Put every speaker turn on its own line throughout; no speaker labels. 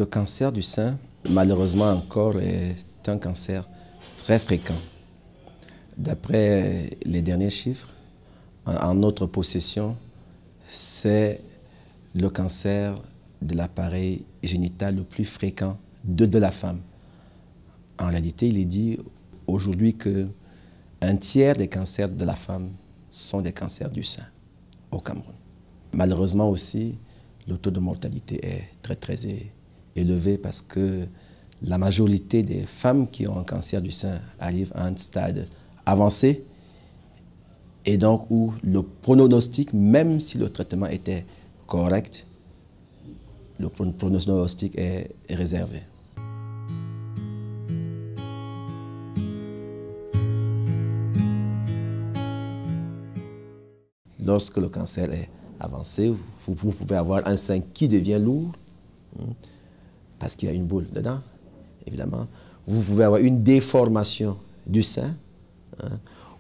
Le cancer du sein, malheureusement encore, est un cancer très fréquent. D'après les derniers chiffres, en notre possession, c'est le cancer de l'appareil génital le plus fréquent de la femme. En réalité, il est dit aujourd'hui qu'un tiers des cancers de la femme sont des cancers du sein au Cameroun. Malheureusement aussi, le taux de mortalité est très élevé parce que la majorité des femmes qui ont un cancer du sein arrivent à un stade avancé et donc où le pronostic, même si le traitement était correct, le pronostic est réservé. Lorsque le cancer est avancé, vous pouvez avoir un sein qui devient lourd, parce qu'il y a une boule dedans, évidemment. Vous pouvez avoir une déformation du sein.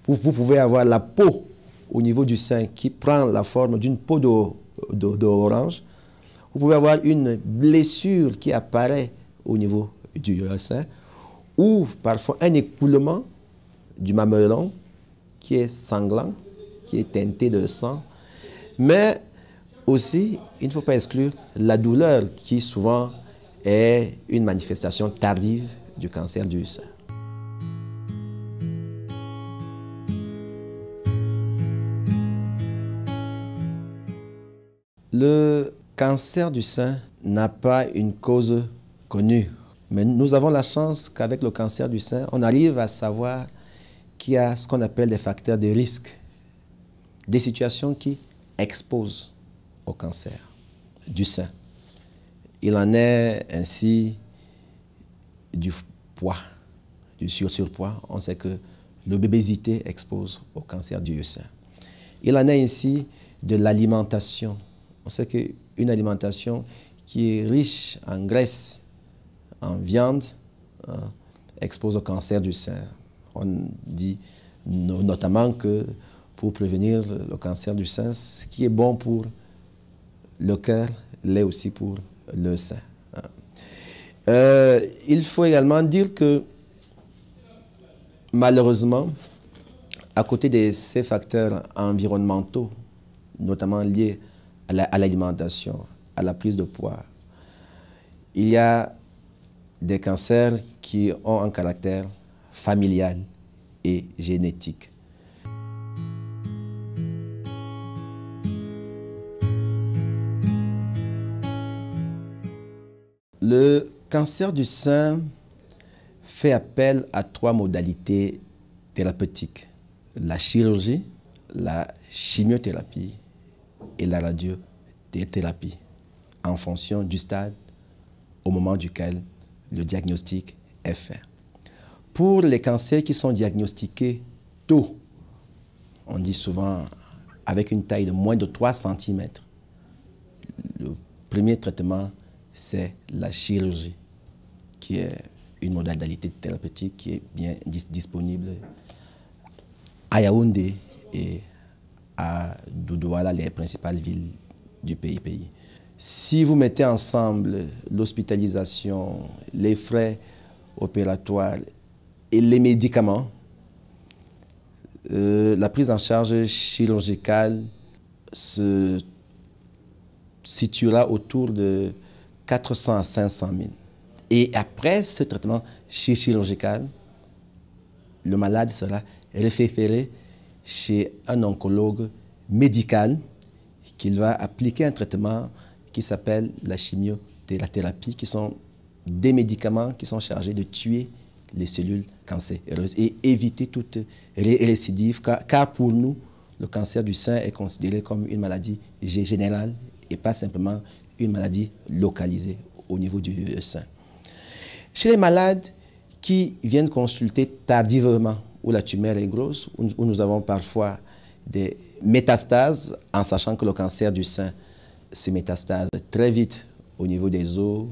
Vous pouvez avoir la peau au niveau du sein qui prend la forme d'une peau d'orange. Vous pouvez avoir une blessure qui apparaît au niveau du sein, ou parfois un écoulement du mamelon qui est sanglant, qui est teinté de sang. Mais aussi, il ne faut pas exclure la douleur qui souvent est une manifestation tardive du cancer du sein. Le cancer du sein n'a pas une cause connue, mais nous avons la chance qu'avec le cancer du sein, on arrive à savoir qu'il y a ce qu'on appelle des facteurs de risque, des situations qui exposent au cancer du sein. Il en est ainsi du poids, du surpoids. On sait que l'obésité expose au cancer du sein. Il en est ainsi de l'alimentation. On sait qu'une alimentation qui est riche en graisse, en viande, expose au cancer du sein. On dit notamment que pour prévenir le cancer du sein, ce qui est bon pour le cœur l'est aussi pour le sein. Il faut également dire que malheureusement, à côté de ces facteurs environnementaux, notamment liés à l'alimentation, à la prise de poids, il y a des cancers qui ont un caractère familial et génétique. Le cancer du sein fait appel à 3 modalités thérapeutiques: la chirurgie, la chimiothérapie et la radiothérapie, en fonction du stade au moment duquel le diagnostic est fait. Pour les cancers qui sont diagnostiqués tôt, on dit souvent avec une taille de moins de 3 cm, le premier traitement, c'est la chirurgie, qui est une modalité thérapeutique qui est bien disponible à Yaoundé et à Douala, les principales villes du pays. Si vous mettez ensemble l'hospitalisation, les frais opératoires et les médicaments, la prise en charge chirurgicale se situera autour de 400 à 500 000. Et après ce traitement chirurgical, le malade sera référé chez un oncologue médical qui va appliquer un traitement qui s'appelle la chimiothérapie, qui sont des médicaments qui sont chargés de tuer les cellules cancéreuses et éviter toute récidive, car pour nous, le cancer du sein est considéré comme une maladie générale et pas simplement une maladie localisée au niveau du sein. Chez les malades qui viennent consulter tardivement, où la tumeur est grosse, où nous avons parfois des métastases, en sachant que le cancer du sein, ces métastases très vite au niveau des os,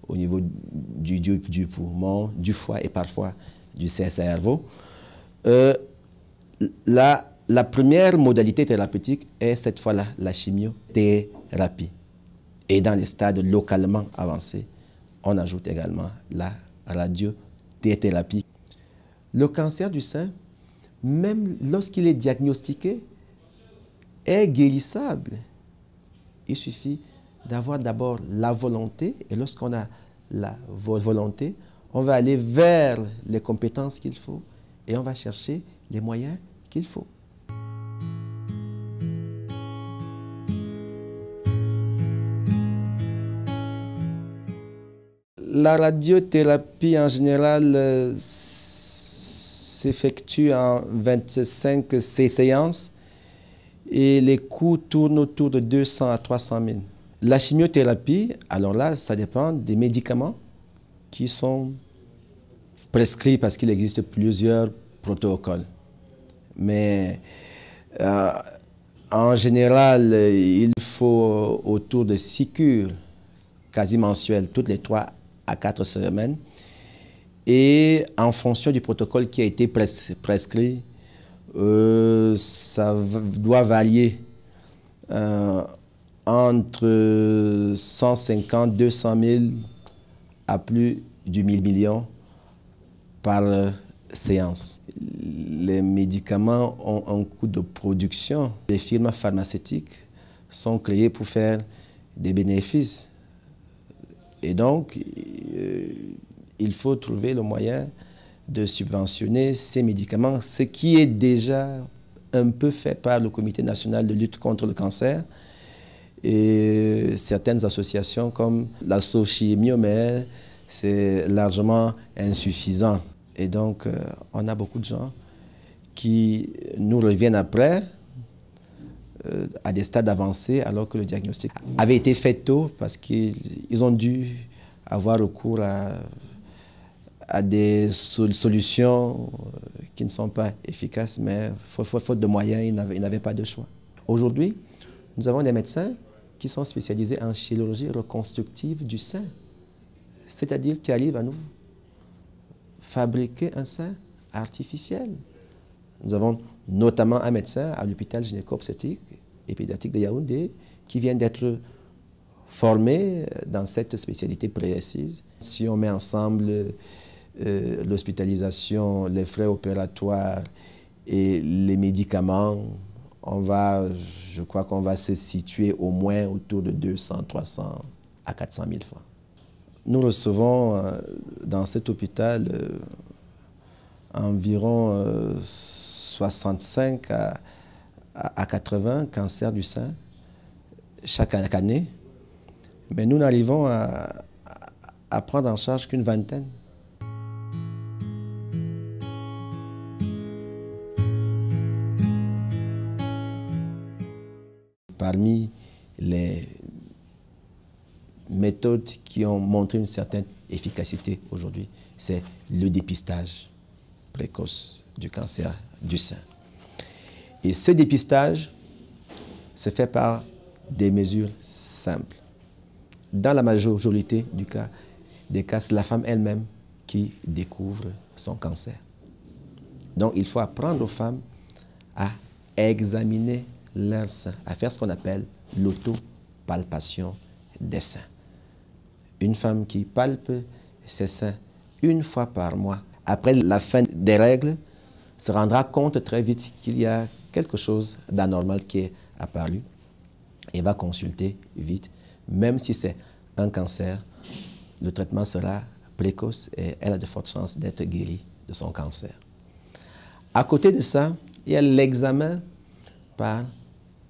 au niveau du poumon, du foie et parfois du cerveau. La première modalité thérapeutique est cette fois-là la chimiothérapie. Et dans les stades localement avancés, on ajoute également la radiothérapie. Le cancer du sein, même lorsqu'il est diagnostiqué, est guérissable. Il suffit d'avoir d'abord la volonté, et lorsqu'on a la volonté, on va aller vers les compétences qu'il faut et on va chercher les moyens qu'il faut. La radiothérapie en général s'effectue en 25 séances et les coûts tournent autour de 200 à 300 000. La chimiothérapie, alors là, ça dépend des médicaments qui sont prescrits parce qu'il existe plusieurs protocoles. Mais en général, il faut autour de 6 cures quasi mensuelles, toutes les 3 à 4 semaines. Et en fonction du protocole qui a été prescrit, ça doit varier entre 150 200 000 à plus du 1 000 millions par séance. Les médicaments ont un coût de production. Les firmes pharmaceutiques sont créées pour faire des bénéfices. Et donc, il faut trouver le moyen de subventionner ces médicaments, ce qui est déjà un peu fait par le Comité national de lutte contre le cancer et certaines associations comme la Sochimio, mais c'est largement insuffisant. Et donc, on a beaucoup de gens qui nous reviennent après à des stades avancés alors que le diagnostic avait été fait tôt parce qu'ils ont dû avoir recours à des solutions qui ne sont pas efficaces, mais faute de moyens, ils n'avaient pas de choix. Aujourd'hui, nous avons des médecins qui sont spécialisés en chirurgie reconstructive du sein, c'est-à-dire qui arrivent à nous fabriquer un sein artificiel. Nous avons notamment un médecin à l'hôpital gynéco-obstétrique et pédiatrique de Yaoundé qui vient d'être formé dans cette spécialité précise. Si on met ensemble l'hospitalisation, les frais opératoires et les médicaments, je crois qu'on va se situer au moins autour de 200, 300 à 400 000 francs. Nous recevons dans cet hôpital environ 65 à 80 cancers du sein chaque année, mais nous n'arrivons à prendre en charge qu'une vingtaine. Parmi les méthodes qui ont montré une certaine efficacité aujourd'hui, c'est le dépistage précoce du cancer du sein. Et ce dépistage se fait par des mesures simples. Dans la majorité des cas, c'est la femme elle-même qui découvre son cancer. Donc il faut apprendre aux femmes à examiner leur sein, à faire ce qu'on appelle l'autopalpation des seins. Une femme qui palpe ses seins une fois par mois, après la fin des règles, se rendra compte très vite qu'il y a quelque chose d'anormal qui est apparu et va consulter vite. Même si c'est un cancer, le traitement sera précoce et elle a de fortes chances d'être guérie de son cancer. À côté de ça, il y a l'examen par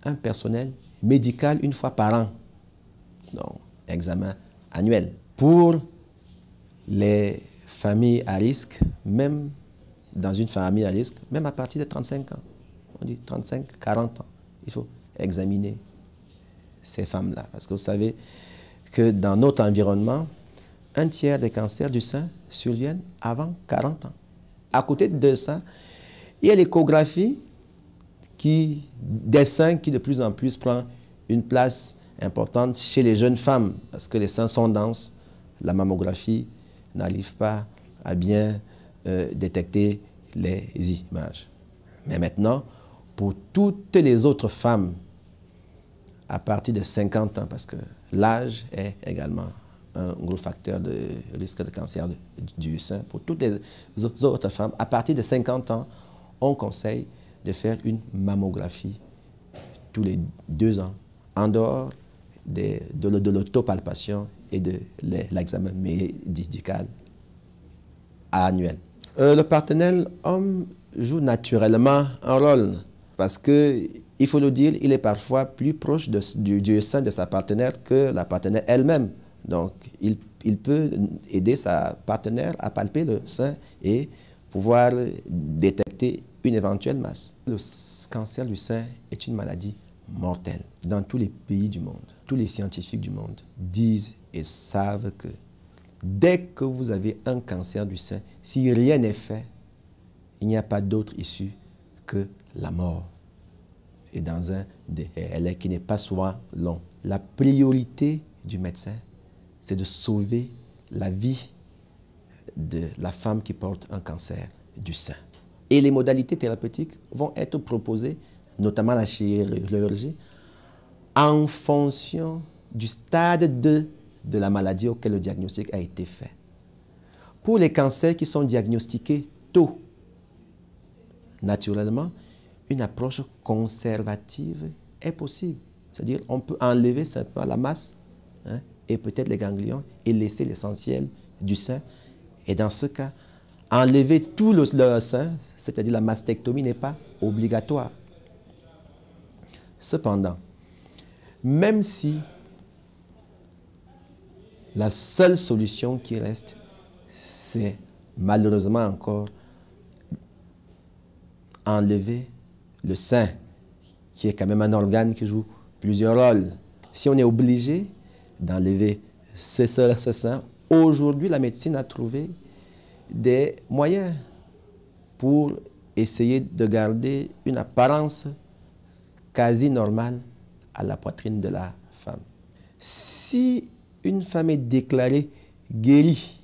un personnel médical une fois par an. Donc, examen annuel. Pour les familles à risque, même dans une famille à risque, même à partir de 35 ans, on dit 35, 40 ans, il faut examiner ces femmes-là. Parce que vous savez que dans notre environnement, un tiers des cancers du sein surviennent avant 40 ans. À côté de ça, il y a l'échographie des seins qui de plus en plus prend une place importante chez les jeunes femmes, parce que les seins sont denses, la mammographie n'arrive pas à bien détecter les images. Mais maintenant, pour toutes les autres femmes, à partir de 50 ans, parce que l'âge est également un gros facteur de risque de cancer du sein. Pour toutes les autres femmes, à partir de 50 ans, on conseille de faire une mammographie tous les 2 ans, en dehors de l'autopalpation et de l'examen médical annuel. Le partenaire homme joue naturellement un rôle parce que, il faut le dire, il est parfois plus proche du sein de sa partenaire que la partenaire elle-même. Donc, il peut aider sa partenaire à palper le sein et pouvoir détecter une éventuelle masse. Le cancer du sein est une maladie mortelle dans tous les pays du monde. Tous les scientifiques du monde disent et savent que dès que vous avez un cancer du sein, si rien n'est fait, il n'y a pas d'autre issue que la mort. Et dans un délai qui n'est pas souvent long. La priorité du médecin, c'est de sauver la vie de la femme qui porte un cancer du sein. Et les modalités thérapeutiques vont être proposées, notamment la chirurgie, en fonction du stade de la maladie auquel le diagnostic a été fait. Pour les cancers qui sont diagnostiqués tôt, naturellement, une approche conservative est possible. C'est-à-dire on peut enlever simplement la masse et peut-être les ganglions et laisser l'essentiel du sein. Et dans ce cas, enlever tout le sein, c'est-à-dire la mastectomie, n'est pas obligatoire. Cependant, même si la seule solution qui reste, c'est malheureusement encore enlever le sein, qui est quand même un organe qui joue plusieurs rôles. Si on est obligé d'enlever ce sein, aujourd'hui la médecine a trouvé des moyens pour essayer de garder une apparence quasi normale à la poitrine de la femme. Si une femme est déclarée guérie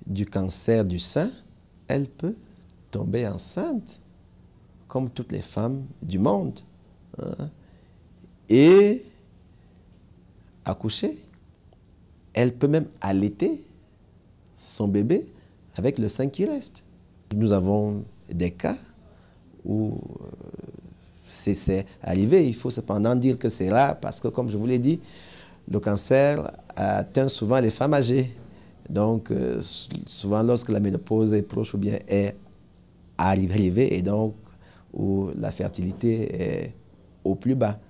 du cancer du sein, elle peut tomber enceinte, comme toutes les femmes du monde, et accoucher. Elle peut même allaiter son bébé avec le sein qui reste. Nous avons des cas où c'est arrivé. Il faut cependant dire que c'est rare parce que, comme je vous l'ai dit, le cancer atteint souvent les femmes âgées. Donc, souvent lorsque la ménopause est proche ou bien est arrivée, et donc où la fertilité est au plus bas.